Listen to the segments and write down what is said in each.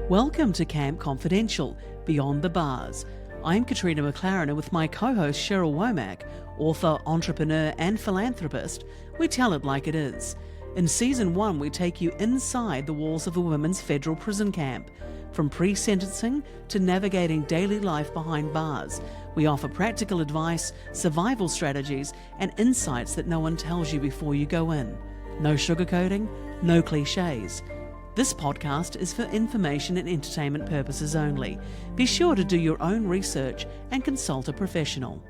Welcome to Camp Confidential, Beyond the Bars. I'm Katrina McLarin, and with my co-host Cheryl Womack, author, entrepreneur and philanthropist, we tell it like it is. In Season 1, we take you inside the walls of the Women's Federal Prison Camp. From pre-sentencing to navigating daily life behind bars, we offer practical advice, survival strategies and insights that no one tells you before you go in. No sugarcoating, no cliches. This podcast is for information and entertainment purposes only. Be sure to do your own research and consult a professional.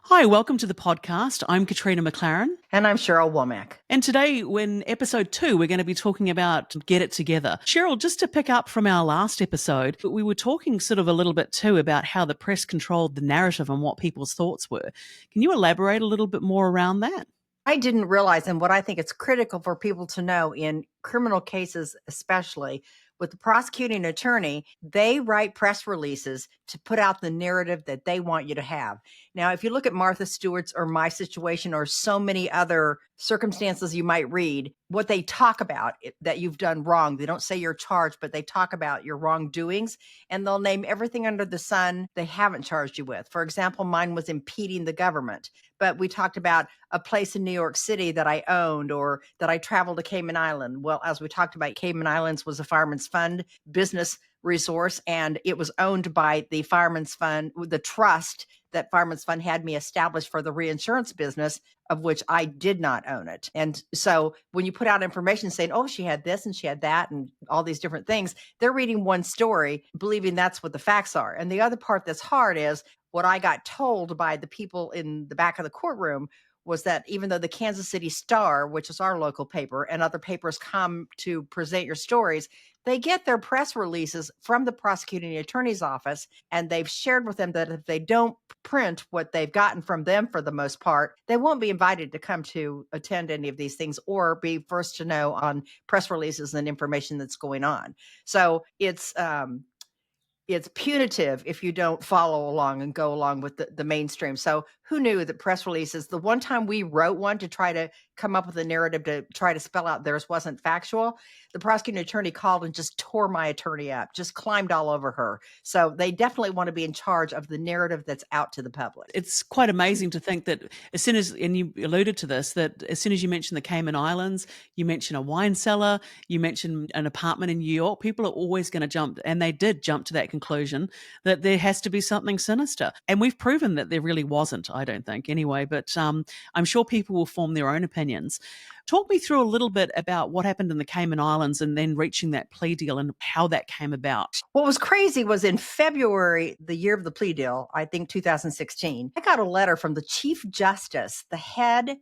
Hi, welcome to the podcast. I'm Katrina McLarin. And I'm Cheryl Womack. And today, in episode 2, we're going to be talking about Get It Together. Cheryl, just to pick up from our last episode, we were talking sort of a little bit too about how the press controlled the narrative and what people's thoughts were. Can you elaborate a little bit more around that? I didn't realize, and what I think it's critical for people to know in criminal cases, especially with the prosecuting attorney, they write press releases to put out the narrative that they want you to have. Now, if you look at Martha Stewart's or my situation or so many other circumstances you might read, what they talk about that you've done wrong, they don't say you're charged, but they talk about your wrongdoings, and they'll name everything under the sun they haven't charged you with. For example, mine was impeding the government, but we talked about a place in New York City that I owned or that I traveled to Cayman Island. Well, as we talked about, Cayman Islands was a Fireman's Fund business resource, and it was owned by the Fireman's Fund, the trust that Fireman's Fund had me established for the reinsurance business, of which I did not own it. And so when you put out information saying, oh, she had this and she had that and all these different things, they're reading one story, believing that's what the facts are. And the other part that's hard is what I got told by the people in the back of the courtroom was that even though the Kansas City Star, which is our local paper, and other papers come to present your stories, they get their press releases from the prosecuting attorney's office, and they've shared with them that if they don't print what they've gotten from them for the most part, they won't be invited to come to attend any of these things or be first to know on press releases and information that's going on. So it's punitive if you don't follow along and go along with the mainstream. So who knew that press releases, the one time we wrote one to try to come up with a narrative to try to spell out theirs wasn't factual, the prosecuting attorney called and just tore my attorney up, just climbed all over her. So they definitely want to be in charge of the narrative that's out to the public. It's quite amazing to think that as soon as, and you alluded to this, that as soon as you mention the Cayman Islands, you mention a wine cellar, you mention an apartment in New York, people are always going to jump, and they did jump to that conclusion that there has to be something sinister. And we've proven that there really wasn't, I don't think, anyway, but I'm sure people will form their own opinions. Talk me through a little bit about what happened in the Cayman Islands and then reaching that plea deal and how that came about. What was crazy was in February, the year of the plea deal, I think 2016, I got a letter from the Chief Justice, the head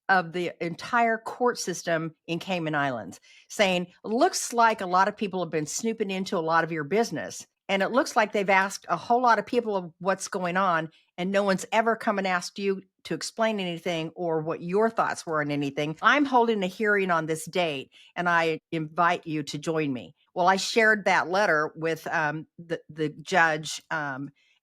of the entire court system in Cayman Islands, saying, looks like a lot of people have been snooping into a lot of your business. And it looks like they've asked a whole lot of people of what's going on, and no one's ever come and asked you to explain anything or what your thoughts were on anything. I'm holding a hearing on this date, and I invite you to join me. Well, I shared that letter with the judge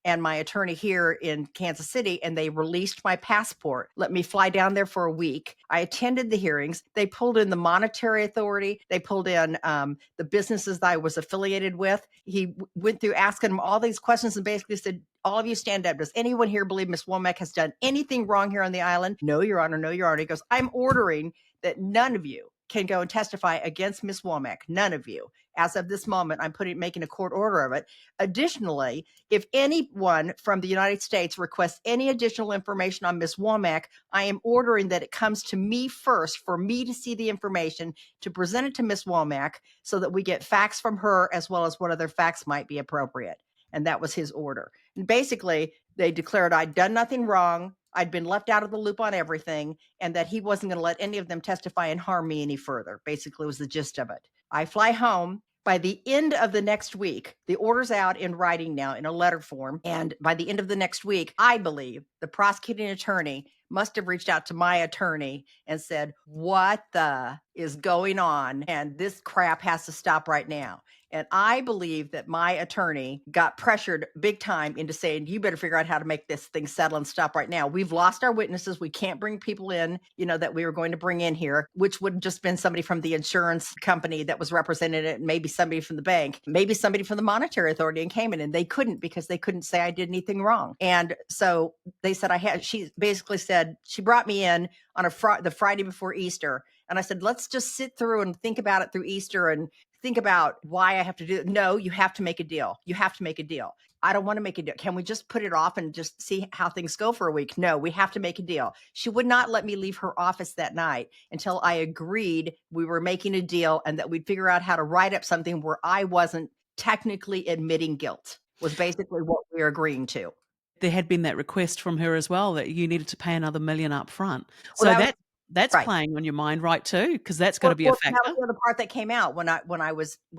and my attorney here in Kansas City, and they released my passport, let me fly down there for a week. I attended the hearings. They pulled in the monetary authority. They pulled in the businesses that I was affiliated with. He went through asking them all these questions and basically said, all of you stand up. Does anyone here believe Ms. Womack has done anything wrong here on the island? No, Your Honor. No, Your Honor. He goes, I'm ordering that none of you can go and testify against Ms. Womack. None of you. As of this moment, I'm making a court order of it. Additionally, if anyone from the United States requests any additional information on Ms. Womack, I am ordering that it comes to me first for me to see the information, to present it to Ms. Womack so that we get facts from her as well as what other facts might be appropriate. And that was his order. And basically, they declared I'd done nothing wrong. I'd been left out of the loop on everything, and that he wasn't going to let any of them testify and harm me any further. Basically, was the gist of it. I fly home. By the end of the next week, the order's out in writing now in a letter form. And by the end of the next week, I believe the prosecuting attorney must have reached out to my attorney and said, what the is going on and this crap has to stop right now. And I believe that my attorney got pressured big time into saying, you better figure out how to make this thing settle and stop right now. We've lost our witnesses. We can't bring people in, that we were going to bring in here, which would have just been somebody from the insurance company that was representing it, maybe somebody from the bank, maybe somebody from the monetary authority in Cayman. And they couldn't, because they couldn't say I did anything wrong. And so they said she basically said, she brought me in on the Friday before Easter. And I said, let's just sit through and think about it through Easter and think about why I have to do it. No, you have to make a deal. You have to make a deal. I don't want to make a deal. Can we just put it off and just see how things go for a week? No, we have to make a deal. She would not let me leave her office that night until I agreed we were making a deal and that we'd figure out how to write up something where I wasn't technically admitting guilt, was basically what we were agreeing to. There had been that request from her as well that you needed to pay another $1 million up front. So Well, that's right. playing on your mind, right, too? Because that's got to be a factor. That was the other part that came out when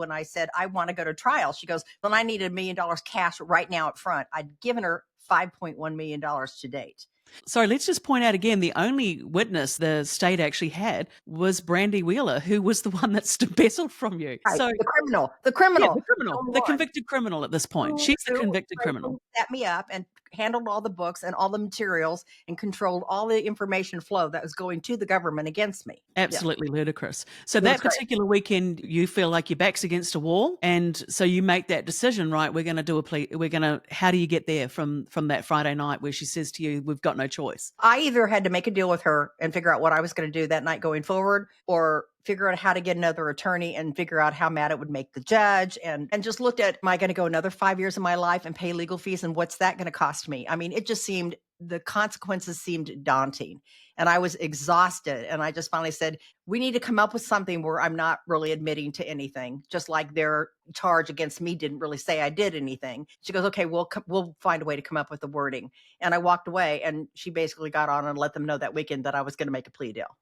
I said I want to go to trial. She goes, well, I need $1 million cash right now up front. I'd given her $5.1 million to date. So let's just point out again, the only witness the state actually had was Brandy Wheeler, who was the one that's embezzled from you. Right. So the criminal, yeah, the convicted criminal at this point. She's the convicted criminal. Set me up and handled all the books and all the materials and controlled all the information flow that was going to the government against me. Absolutely ludicrous. So that particular weekend, you feel like your back's against a wall, and so you make that decision, right? We're going to do a plea. How do you get there from that Friday night where she says to you, we've got no choice? I either had to make a deal with her and figure out what I was going to do that night going forward, or figure out how to get another attorney and figure out how mad it would make the judge, and just looked at, am I going to go another 5 years of my life and pay legal fees? And what's that going to cost me? I mean, it just seemed, the consequences seemed daunting, and I was exhausted. And I just finally said, we need to come up with something where I'm not really admitting to anything, just like their charge against me didn't really say I did anything. She goes, okay, we'll find a way to come up with the wording. And I walked away, and she basically got on and let them know that weekend that I was going to make a plea deal.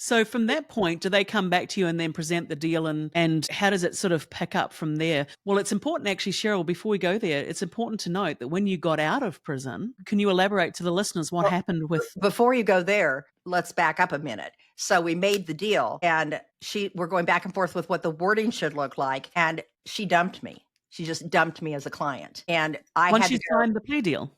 So from that point, do they come back to you and then present the deal, and how does it sort of pick up from there? Well, it's important actually, Cheryl, before we go there, it's important to note that when you got out of prison, can you elaborate to the listeners what happened with... Before you go there, let's back up a minute. So we made the deal, and we're going back and forth with what the wording should look like, and she dumped me. She just dumped me as a client. And once you signed the plea deal?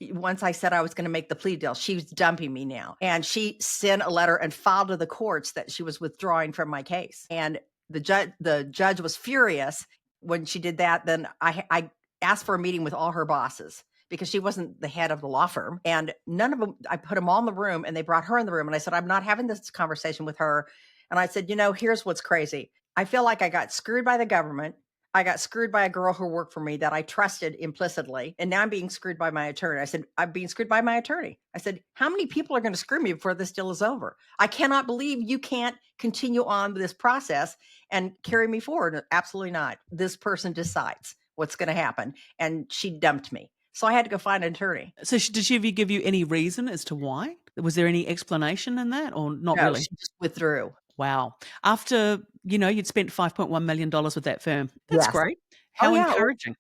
Once I said I was going to make the plea deal, she was dumping me now. And she sent a letter and filed to the courts that she was withdrawing from my case. And the judge was furious when she did that. Then I asked for a meeting with all her bosses, because she wasn't the head of the law firm. And none of them, I put them all in the room, and they brought her in the room. And I said, I'm not having this conversation with her. And I said, here's what's crazy. I feel like I got screwed by the government. I got screwed by a girl who worked for me that I trusted implicitly. And now I'm being screwed by my attorney. I said, I'm being screwed by my attorney. I said, how many people are going to screw me before this deal is over? I cannot believe you can't continue on with this process and carry me forward. Absolutely not. This person decides what's going to happen. And she dumped me. So I had to go find an attorney. So did she ever give you any reason as to why? Was there any explanation in that, or not No, really? she just withdrew. Wow. After, you'd spent $5.1 million with that firm. That's great. How encouraging.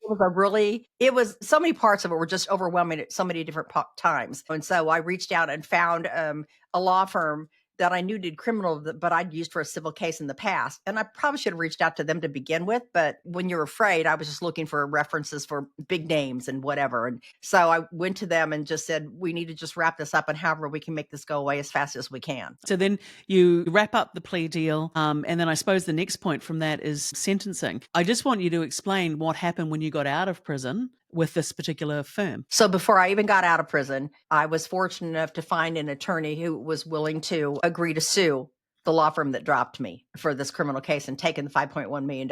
It was so many parts of it were just overwhelming at so many different times. And so I reached out and found a law firm that I knew did criminal, but I'd used for a civil case in the past. And I probably should have reached out to them to begin with. But when you're afraid, I was just looking for references for big names and whatever. And so I went to them and just said, we need to just wrap this up, and however we can make this go away as fast as we can. So then you wrap up the plea deal. And then I suppose the next point from that is sentencing. I just want you to explain what happened when you got out of prison with this particular firm. So before I even got out of prison, I was fortunate enough to find an attorney who was willing to agree to sue the law firm that dropped me for this criminal case and taken the $5.1 million.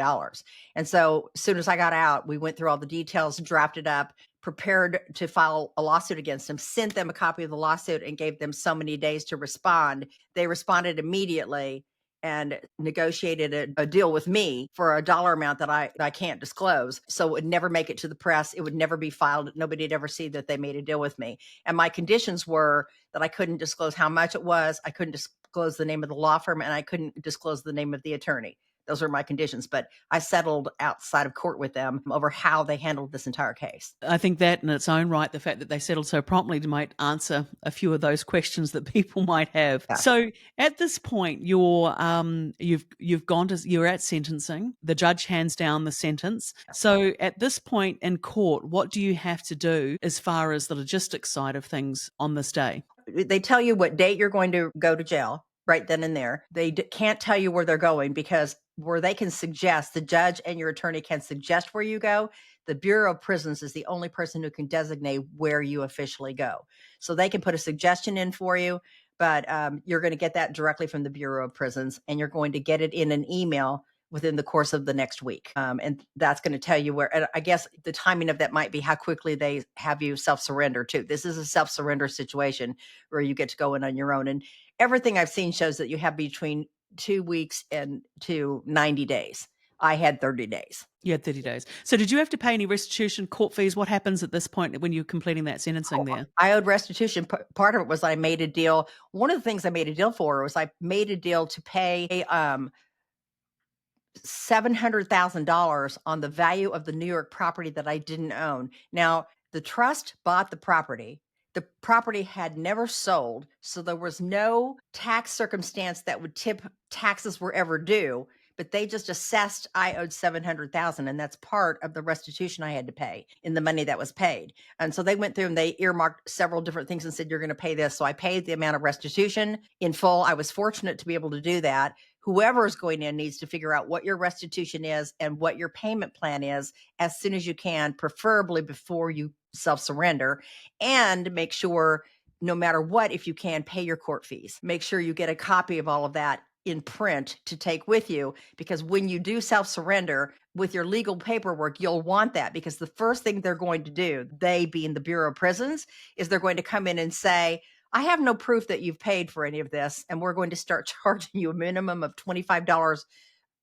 And so as soon as I got out, we went through all the details, drafted up, prepared to file a lawsuit against them, sent them a copy of the lawsuit, and gave them so many days to respond. They responded immediately and negotiated a deal with me for a dollar amount that I can't disclose. So it would never make it to the press. It would never be filed. Nobody would ever see that they made a deal with me. And my conditions were that I couldn't disclose how much it was. I couldn't disclose the name of the law firm, and I couldn't disclose the name of the attorney. those are my conditions. But I settled outside of court with them over how they handled this entire case. I think that in its own right, the fact that they settled so promptly might answer a few of those questions that people might have. Yeah. So at this point, you're at sentencing. The judge hands down the sentence. So at this point in court, what do you have to do as far as the logistics side of things on this day? They tell you what date you're going to go to jail right then and there. They can't tell you where they're going, because where they can suggest, the judge and your attorney can suggest where you go. The Bureau of Prisons is the only person who can designate where you officially go. So they can put a suggestion in for you, but you're going to get that directly from the Bureau of Prisons, and you're going to get it in an email within the course of the next week. And that's going to tell you where, and I guess the timing of that might be how quickly they have you self-surrender too. This is a self-surrender situation where you get to go in on your own. And everything I've seen shows that you have between 2 weeks and to 90 days. I had 30 days. You had 30 days. So did you have to pay any restitution, court fees? What happens at this point when you're completing that sentencing there? I owed restitution. Part of it was I made a deal. One of the things I made a deal for was I made a deal to pay $700,000 on the value of the New York property that I didn't own. Now, the trust bought the property. The property had never sold, so there was no tax circumstance that would tip taxes were ever due, but they just assessed I owed $700,000, and that's part of the restitution I had to pay in the money that was paid. And so they went through and they earmarked several different things and said, you're going to pay this. So I paid the amount of restitution in full. I was fortunate to be able to do that. Whoever is going in needs to figure out what your restitution is and what your payment plan is as soon as you can, preferably before you self-surrender, and make sure, no matter what, if you can, pay your court fees. Make sure you get a copy of all of that in print to take with you, because when you do self-surrender with your legal paperwork, you'll want that, because the first thing they're going to do, they being the Bureau of Prisons, is they're going to come in and say, I have no proof that you've paid for any of this, and we're going to start charging you a minimum of $25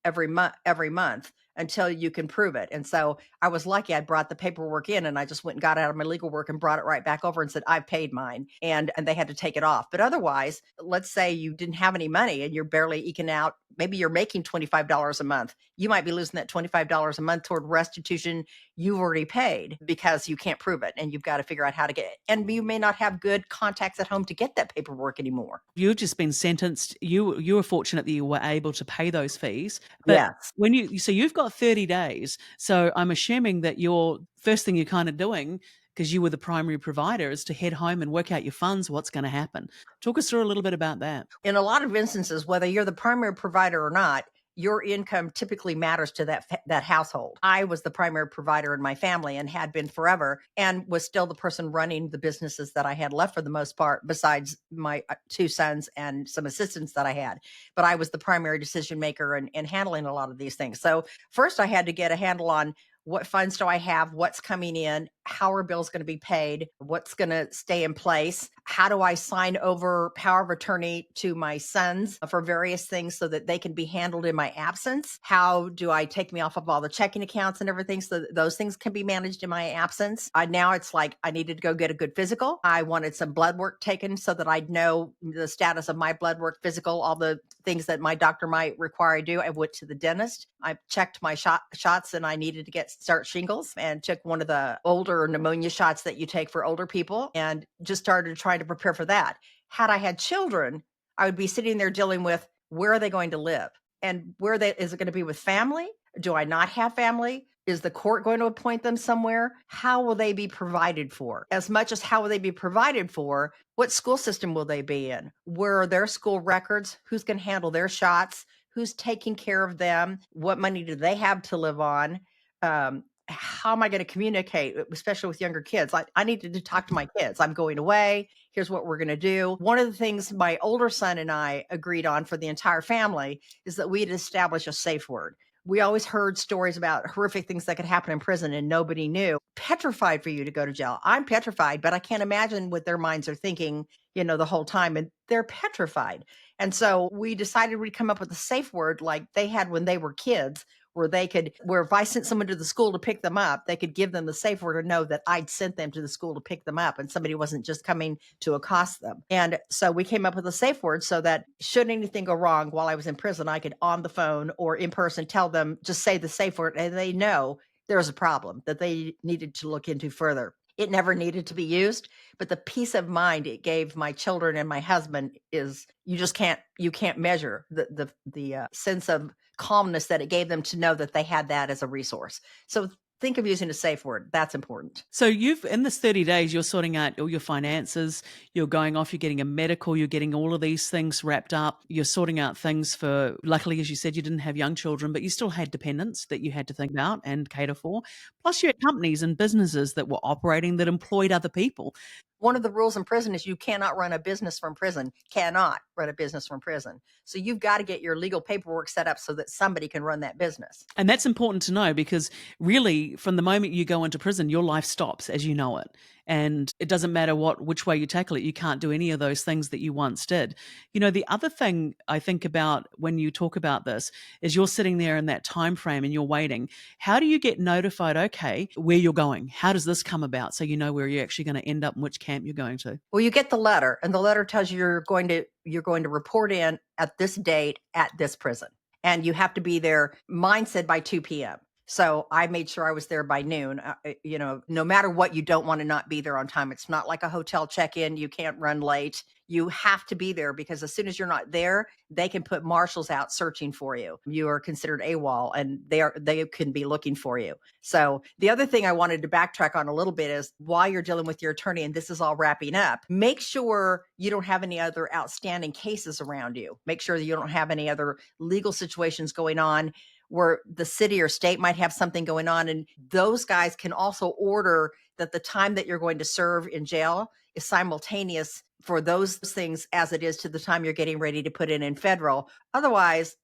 every month until you can prove it. And so I was lucky. I brought the paperwork in, and I just went and got out of my legal work and brought it right back over and said, I've paid mine. And they had to take it off. But otherwise, let's say you didn't have any money and you're barely eking out. Maybe you're making $25 a month. You might be losing that $25 a month toward restitution you've already paid because you can't prove it, and you've got to figure out how to get it. And you may not have good contacts at home to get that paperwork anymore. You've just been sentenced. You were fortunate that you were able to pay those fees. But Yes. so you've got 30 days. So I'm assuming that your first thing you're kind of doing, because you were the primary provider, is to head home and work out your funds, what's going to happen. Talk us through a little bit about that. In a lot of instances, whether you're the primary provider or not, your income typically matters to that household. I was the primary provider in my family and had been forever, and was still the person running the businesses that I had left for the most part, besides my 2 sons and some assistants that I had. But I was the primary decision maker in handling a lot of these things. So first I had to get a handle on what funds do I have, what's coming in, how are bills going to be paid, what's going to stay in place, how do I sign over power of attorney to my sons for various things so that they can be handled in my absence, how do I take me off of all the checking accounts and everything so that those things can be managed in my absence. Now it's like I needed to go get a good physical. I wanted some blood work taken so that I'd know the status of my blood work, physical, all the things that my doctor might require I do. I went to the dentist. I checked my shots, and I needed to start shingles, and took one of the older pneumonia shots that you take for older people, and just started trying to prepare for that. Had I had children, I would be sitting there dealing with, where are they going to live? And is it going to be with family? Do I not have family? Is the court going to appoint them somewhere? How will they be provided for? As much as how will they be provided for, what school system will they be in? Where are their school records? Who's going to handle their shots? Who's taking care of them? What money do they have to live on? How am I going to communicate, especially with younger kids? I needed to talk to my kids. I'm going away. Here's what we're going to do. One of the things my older son and I agreed on for the entire family is that we'd establish a safe word. We always heard stories about horrific things that could happen in prison, and nobody knew. Petrified for you to go to jail. I'm petrified, but I can't imagine what their minds are thinking, the whole time. And they're petrified. And so we decided we'd come up with a safe word like they had when they were kids, where if I sent someone to the school to pick them up, they could give them the safe word to know that I'd sent them to the school to pick them up and somebody wasn't just coming to accost them. And so we came up with a safe word so that should anything go wrong while I was in prison, I could on the phone or in person tell them, just say the safe word, and they know there's a problem that they needed to look into further. It never needed to be used, but the peace of mind it gave my children and my husband is you can't measure the sense of calmness that it gave them to know that they had that as a resource. So think of using a safe word. That's important. So in this 30 days, you're sorting out all your finances, you're going off, you're getting a medical, you're getting all of these things wrapped up, you're sorting out things luckily, as you said, you didn't have young children, but you still had dependents that you had to think about and cater for. Plus you had companies and businesses that were operating that employed other people. One of the rules in prison is you cannot run a business from prison, cannot run a business from prison. So you've got to get your legal paperwork set up so that somebody can run that business. And that's important to know because really from the moment you go into prison, your life stops as you know it. And it doesn't matter which way you tackle it. You can't do any of those things that you once did. You know, the other thing I think about when you talk about this is you're sitting there in that time frame and you're waiting. How do you get notified, okay, where you're going? How does this come about so you know where you're actually going to end up and which camp you're going to? Well, you get the letter, and the letter tells you you're going to report in at this date at this prison. And you have to be there, mine said by 2 p.m. So I made sure I was there by noon. No matter what, you don't want to not be there on time. It's not like a hotel check-in. You can't run late. You have to be there because as soon as you're not there, they can put marshals out searching for you. You are considered AWOL and they can be looking for you. So the other thing I wanted to backtrack on a little bit is while you're dealing with your attorney and this is all wrapping up, make sure you don't have any other outstanding cases around you. Make sure that you don't have any other legal situations going on where the city or state might have something going on. And those guys can also order that the time that you're going to serve in jail is simultaneous for those things as it is to the time you're getting ready to put in federal. Otherwise,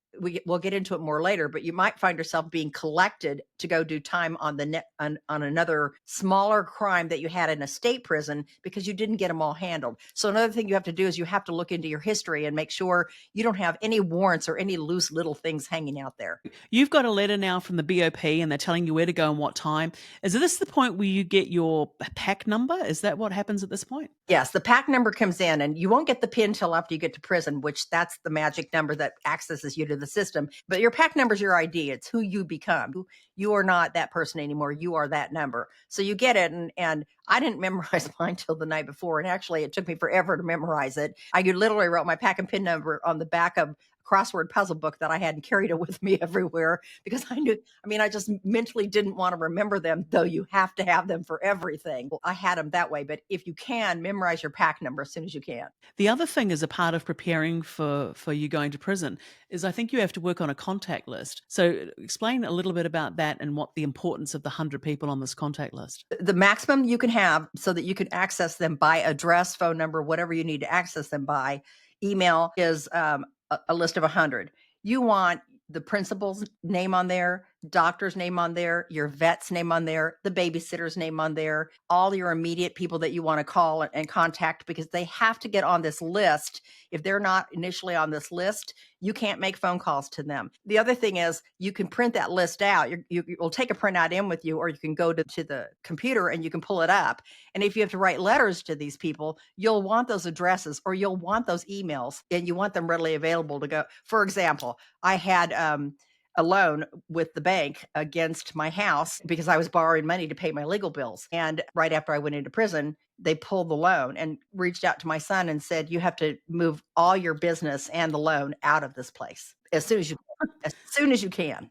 we'll get into it more later, but you might find yourself being collected to go do time on on another smaller crime that you had in a state prison because you didn't get them all handled. So another thing you have to do is you have to look into your history and make sure you don't have any warrants or any loose little things hanging out there. You've got a letter now from the BOP and they're telling you where to go and what time. Is this the point where you get your PAC number? Is that what happens at this point? Yes, the PAC number comes in and you won't get the PIN till after you get to prison, which that's the magic number that accesses you to the system. But your PAC number is your ID. It's who you become. You are not that person anymore. You are that number. So you get it. And I didn't memorize mine till the night before. And actually, it took me forever to memorize it. I literally wrote my PAC and PIN number on the back of crossword puzzle book that I had and carried it with me everywhere because I just mentally didn't want to remember them, though you have to have them for everything. Well, I had them that way, but if you can, memorize your PAC number as soon as you can. The other thing is a part of preparing for you going to prison is I think you have to work on a contact list. So explain a little bit about that and what the importance of the 100 people on this contact list. The maximum you can have so that you can access them by address, phone number, whatever you need to access them by, email is a list of 100. You want the principal's name on there, doctor's name on there, your vet's name on there, the babysitter's name on there, all your immediate people that you want to call and contact because they have to get on this list. If they're not initially on this list, you can't make phone calls to them. The other thing is you can print that list out. You'll take a printout in with you, or you can go to the computer and you can pull it up. And if you have to write letters to these people, you'll want those addresses or you'll want those emails and you want them readily available to go. For example, I had a loan with the bank against my house because I was borrowing money to pay my legal bills. And right after I went into prison, they pulled the loan and reached out to my son and said, you have to move all your business and the loan out of this place as soon as you can.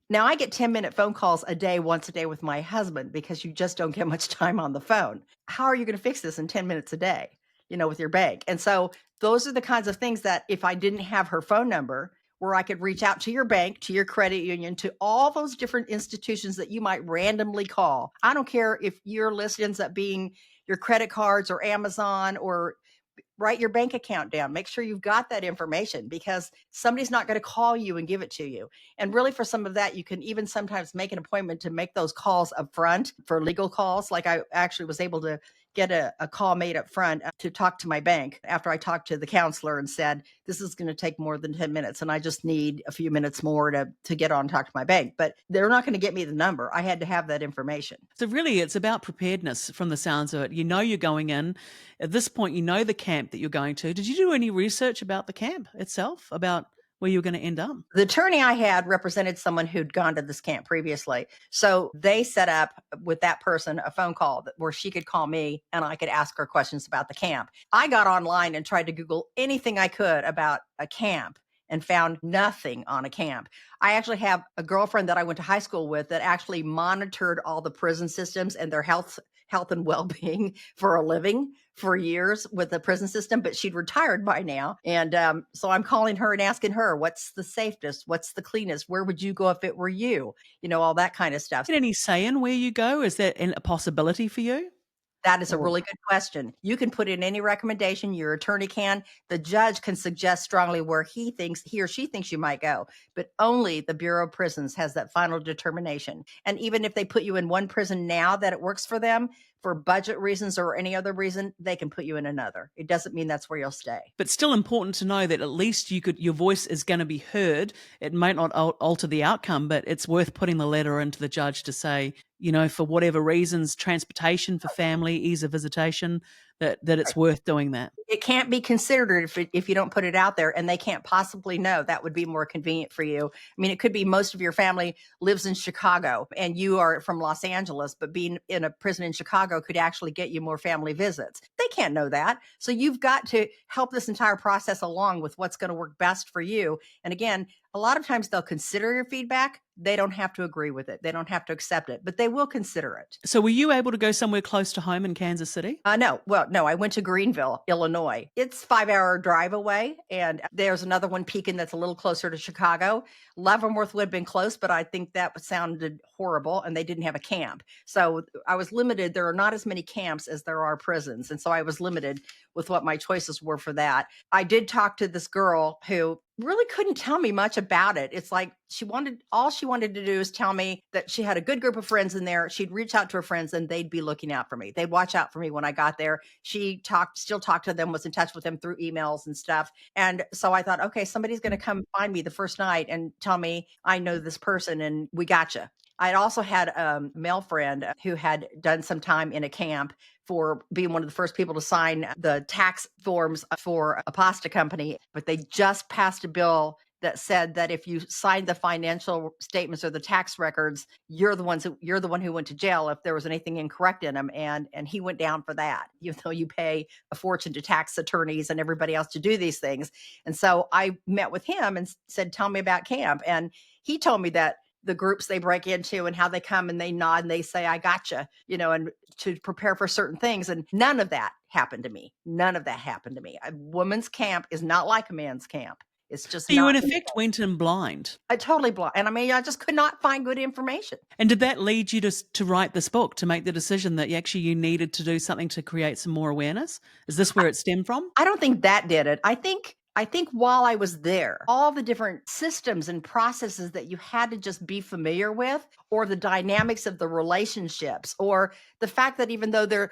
Now I get 10-minute phone calls a day, once a day with my husband because you just don't get much time on the phone. How are you going to fix this in 10 minutes a day, with your bank? And so those are the kinds of things that if I didn't have her phone number, where I could reach out to your bank, to your credit union, to all those different institutions that you might randomly call. I don't care if your list ends up being your credit cards or Amazon, or write your bank account down. Make sure you've got that information because somebody's not going to call you and give it to you. And really for some of that, you can even sometimes make an appointment to make those calls up front for legal calls. Like I actually was able to get a call made up front to talk to my bank after I talked to the counselor and said, this is going to take more than 10 minutes and I just need a few minutes more to get on and talk to my bank. But they're not going to get me the number. I had to have that information. So really, it's about preparedness from the sounds of it. You know you're going in. At this point, you know the camp that you're going to. Did you do any research about the camp itself, about where you're going to end up? The attorney I had represented someone who'd gone to this camp previously. So they set up with that person a phone call where she could call me and I could ask her questions about the camp. I got online and tried to Google anything I could about a camp and found nothing on a camp. I actually have a girlfriend that I went to high school with that actually monitored all the prison systems and their health and well-being for a living for years with the prison system, but she'd retired by now. And so I'm calling her and asking her, what's the safest? What's the cleanest? Where would you go if it were you? You know, all that kind of stuff. Get any say in where you go? Is that a possibility for you? That is a really good question. You can put in any recommendation, your attorney can. The judge can suggest strongly where he or she thinks you might go, but only the Bureau of Prisons has that final determination. And even if they put you in one prison now that it works for them, for budget reasons or any other reason, they can put you in another. It doesn't mean that's where you'll stay. But still important to know that at least your voice is going to be heard. It might not alter the outcome, but it's worth putting the letter into the judge to say, you know, for whatever reasons, transportation for family, ease of visitation, that it's worth doing that. It can't be considered if you don't put it out there, and they can't possibly know. That would be more convenient for you. I mean, it could be most of your family lives in Chicago and you are from Los Angeles, but being in a prison in Chicago could actually get you more family visits. They can't know that. So you've got to help this entire process along with what's going to work best for you. And again, a lot of times they'll consider your feedback. They don't have to agree with it. They don't have to accept it, but they will consider it. So were you able to go somewhere close to home in Kansas City? No. I went to Greenville, Illinois. It's 5-hour drive away. And there's another one, Pekin, that's a little closer to Chicago. Leavenworth would have been close, but I think that sounded horrible and they didn't have a camp. So I was limited. There are not as many camps as there are prisons. And so I was limited with what my choices were for that. I did talk to this girl who really couldn't tell me much about it. It's like all she wanted to do is tell me that she had a good group of friends in there. She'd reach out to her friends and they'd be looking out for me. They'd watch out for me when I got there. She still talked to them, was in touch with them through emails and stuff. And so I thought, okay, somebody's going to come find me the first night and tell me I know this person and we gotcha. I'd also had a male friend who had done some time in a camp for being one of the first people to sign the tax forms for a pasta company, but they just passed a bill that said that if you signed the financial statements or the tax records, you're the one who went to jail if there was anything incorrect in them. And he went down for that, even though you pay a fortune to tax attorneys and everybody else to do these things. And so I met with him and said, tell me about camp. And he told me that the groups they break into and how they come and they nod and they say, I gotcha, and to prepare for certain things. And none of that happened to me. None of that happened to me. A woman's camp is not like a man's camp. It's just so you in effect went in blind. I totally blind. And I mean, I just could not find good information. And did that lead you to write this book, to make the decision that you needed to do something to create some more awareness? Is this where it stemmed from? I don't think that did it. I think while I was there, all the different systems and processes that you had to just be familiar with, or the dynamics of the relationships, or the fact that even though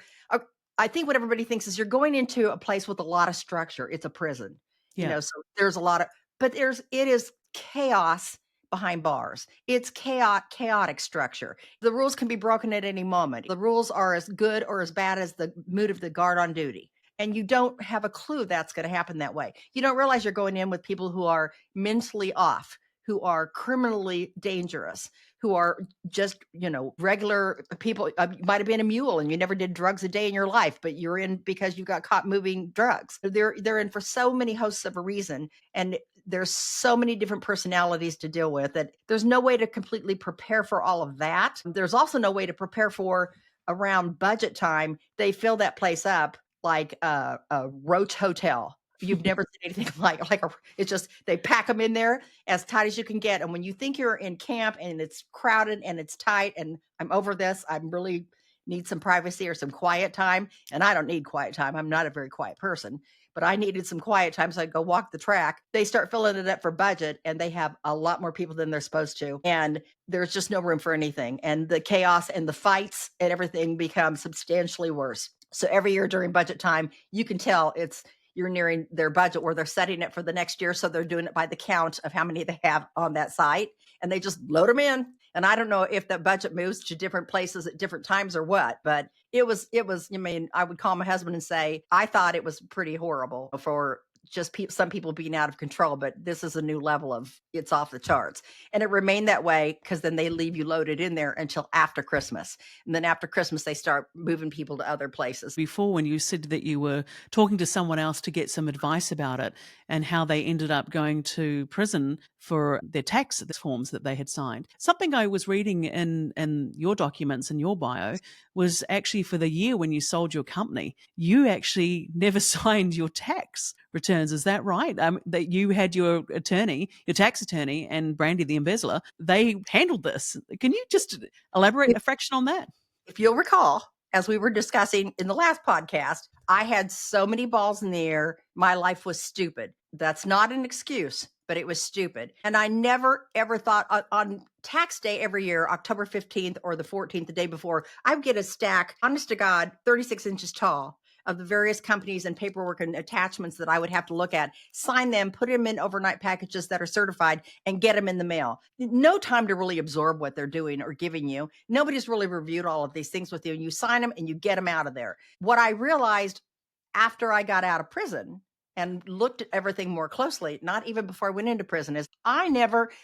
I think what everybody thinks is you're going into a place with a lot of structure. It's a prison, so there's a lot of, but it is chaos behind bars. It's chaotic structure. The rules can be broken at any moment. The rules are as good or as bad as the mood of the guard on duty. And you don't have a clue that's going to happen that way. You don't realize you're going in with people who are mentally off, who are criminally dangerous, who are just, regular people. You might have been a mule and you never did drugs a day in your life, but you're in because you got caught moving drugs. They're in for so many hosts of a reason. And there's so many different personalities to deal with that there's no way to completely prepare for all of that. There's also no way to prepare for around budget time. They fill that place up like a roach hotel. You've never seen anything it's just, they pack them in there as tight as you can get. And when you think you're in camp and it's crowded and it's tight and I'm over this, I really need some privacy or some quiet time. And I don't need quiet time. I'm not a very quiet person, but I needed some quiet time. So I'd go walk the track. They start filling it up for budget and they have a lot more people than they're supposed to. And there's just no room for anything. And the chaos and the fights and everything become substantially worse. So every year during budget time, you can tell you're nearing their budget where they're setting it for the next year. So they're doing it by the count of how many they have on that site, and they just load them in. And I don't know if the budget moves to different places at different times or what, but I mean, I would call my husband and say, I thought it was pretty horrible for just some people being out of control, but this is a new level of it's off the charts. And it remained that way because then they leave you loaded in there until after Christmas. And then after Christmas, they start moving people to other places. Before, when you said that you were talking to someone else to get some advice about it and how they ended up going to prison for their tax forms that they had signed. Something I was reading in your documents in your bio was actually for the year when you sold your company, you actually never signed your tax returns. Is that right? That you had your attorney, your tax attorney, and Brandy the embezzler, they handled this. Can you just elaborate a fraction on that? If you'll recall, as we were discussing in the last podcast, I had so many balls in the air. My life was stupid. That's not an excuse, but it was stupid. And I never, ever thought on tax day every year, October 15th or the 14th, the day before, I would get a stack, honest to God, 36 inches tall of the various companies and paperwork and attachments that I would have to look at, sign them, put them in overnight packages that are certified, and get them in the mail. No time to really absorb what they're doing or giving you. Nobody's really reviewed all of these things with you, and you sign them and you get them out of there. What I realized after I got out of prison and looked at everything more closely, not even before I went into prison, is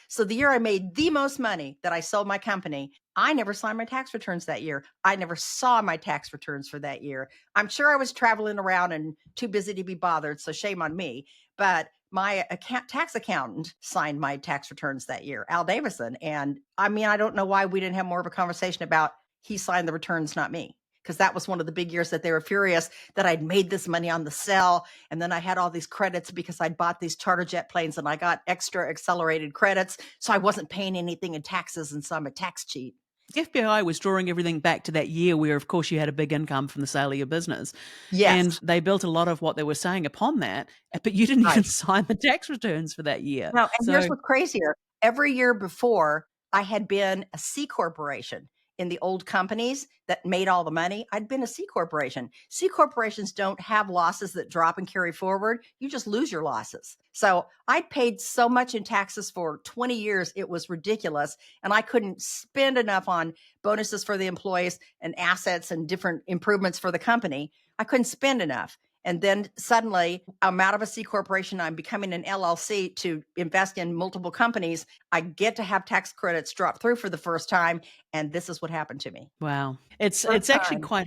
so the year I made the most money that I sold my company, I never signed my tax returns that year. I never saw my tax returns for that year. I'm sure I was traveling around and too busy to be bothered, so shame on me. But my tax accountant signed my tax returns that year, Al Davison. And I mean, I don't know why we didn't have more of a conversation about he signed the returns, not me. Because that was one of the big years that they were furious that I'd made this money on the sell. And then I had all these credits because I'd bought these charter jet planes and I got extra accelerated credits. So I wasn't paying anything in taxes. And so I'm a tax cheat. The FBI was drawing everything back to that year where, of course, you had a big income from the sale of your business. Yes. And they built a lot of what they were saying upon that, but you didn't even Right. sign the tax returns for that year. No, and here's So, what's crazier. Every year before, I had been a C corporation in the old companies that made all the money. I'd been a C corporation. C corporations don't have losses that drop and carry forward. You just lose your losses. So I'd paid so much in taxes for 20 years, it was ridiculous. And I couldn't spend enough on bonuses for the employees and assets and different improvements for the company. I couldn't spend enough. And then suddenly I'm out of a C corporation. I'm becoming an LLC to invest in multiple companies. I get to have tax credits drop through for the first time. And this is what happened to me. wow. It's First actually time. quite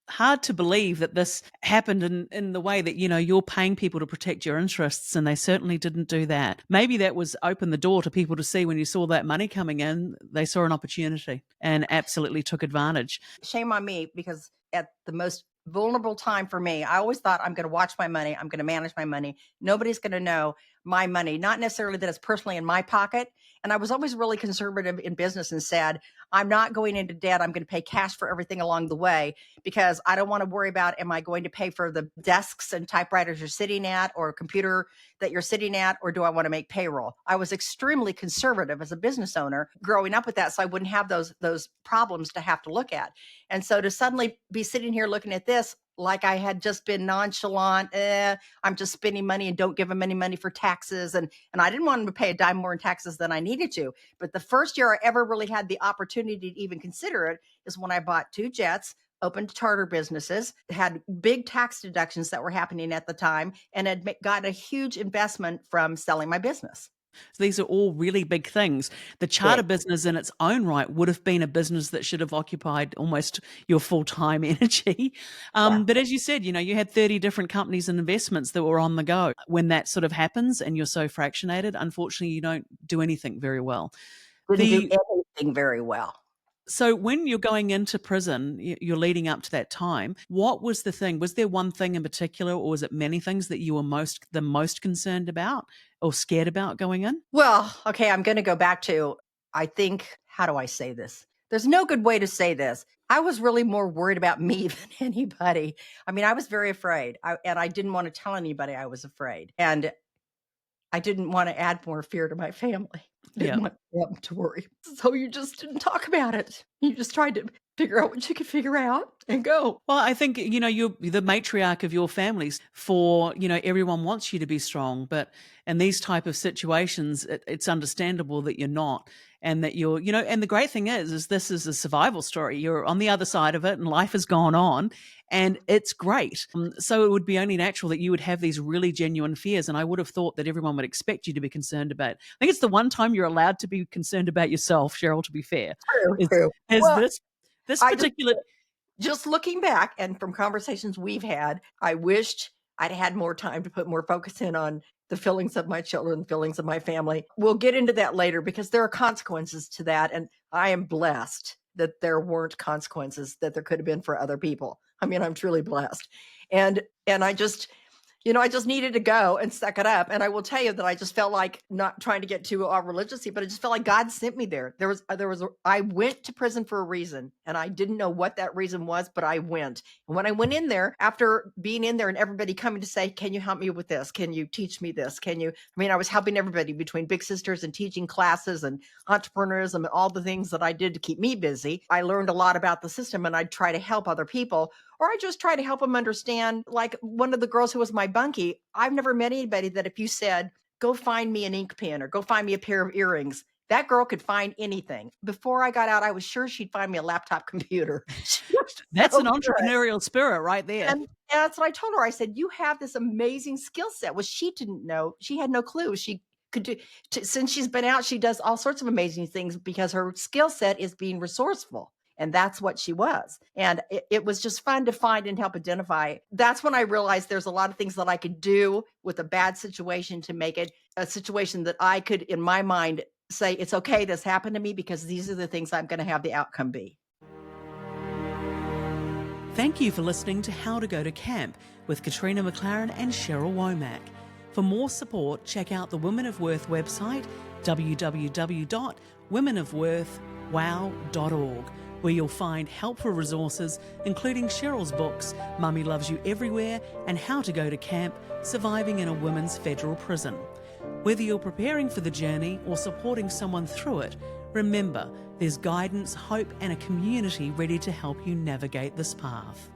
hard to believe that this happened in the way that, you're paying people to protect your interests, and they certainly didn't do that. Maybe that was open the door to people to see when you saw that money coming in, they saw an opportunity and absolutely took advantage. Shame on me because at the most vulnerable time for me, I always thought I'm going to watch my money. I'm going to manage my money. Nobody's going to know my money, not necessarily that it's personally in my pocket. And I was always really conservative in business and said, I'm not going into debt. I'm going to pay cash for everything along the way because I don't want to worry about, am I going to pay for the desks and typewriters you're sitting at or a computer that you're sitting at, or do I want to make payroll? I was extremely conservative as a business owner growing up with that. So I wouldn't have those problems to have to look at. And so to suddenly be sitting here looking at this, like I had just been nonchalant, I'm just spending money and don't give them any money for taxes. And I didn't want them to pay a dime more in taxes than I needed to. But the first year I ever really had the opportunity to even consider it is when I bought 2 jets, opened charter businesses, had big tax deductions that were happening at the time, and had gotten a huge investment from selling my business. So these are all really big things. The charter Big. business in its own right would have been a business that should have occupied almost your full-time energy. Yeah. But as you said, you had 30 different companies and investments that were on the go. When that sort of happens and you're so fractionated, unfortunately, you don't do anything very well. Didn't do The anything very well. So when you're going into prison, you're leading up to that time, what was the thing? Was there one thing in particular, or was it many things that you were the most concerned about or scared about going in? Well, okay, I'm going to go back to, I think, how do I say this? There's no good way to say this. I was really more worried about me than anybody. I mean, I was very afraid, and I didn't want to tell anybody I was afraid. And I didn't want to add more fear to my family. Yeah. Didn't want them to worry. So you just didn't talk about it. You just tried to figure out what you can figure out and go. Well, I think, you're the matriarch of your families for, everyone wants you to be strong, but in these type of situations, it's understandable that you're not. And that and the great thing is this is a survival story. You're on the other side of it and life has gone on and it's great. So it would be only natural that you would have these really genuine fears. And I would have thought that everyone would expect you to be concerned about. I think it's the one time you're allowed to be concerned about yourself, Cheryl, to be fair, True, is, true. is Well, this I just particular. just looking back and from conversations we've had, I wished I'd had more time to put more focus in on the feelings of my children, the feelings of my family. We'll get into that later because there are consequences to that. And I am blessed that there weren't consequences that there could have been for other people. I mean, I'm truly blessed. And I just, I just needed to go and suck it up. And I will tell you that I just felt like, not trying to get too religious, but I just felt like God sent me there. I went to prison for a reason, and I didn't know what that reason was, but I went. And when I went in there, after being in there and everybody coming to say, can you help me with this? Can you teach me this? I was helping everybody between Big Sisters and teaching classes and entrepreneurism and all the things that I did to keep me busy. I learned a lot about the system, and I'd try to help other people. Or I just try to help them understand, like one of the girls who was my bunkie, I've never met anybody that if you said, go find me an ink pen or go find me a pair of earrings, that girl could find anything. Before I got out, I was sure she'd find me a laptop computer. She was That's so an good. entrepreneurial spirit right there. And that's what I told her. I said, you have this amazing skill set. Well, she didn't know. She had no clue. She could do, since she's been out, she does all sorts of amazing things because her skill set is being resourceful. And that's what she was. And it was just fun to find and help identify. That's when I realized there's a lot of things that I could do with a bad situation to make it a situation that I could, in my mind, say, it's okay, this happened to me because these are the things I'm going to have the outcome be. Thank you for listening to How to Go to Camp with Katrina McLarin and Cheryl Womack. For more support, check out the Women of Worth website, www.womenofworthwow.org, where you'll find helpful resources, including Cheryl's books, Mummy Loves You Everywhere and How to Go to Camp, Surviving in a Women's Federal Prison. Whether you're preparing for the journey or supporting someone through it, remember, there's guidance, hope and a community ready to help you navigate this path.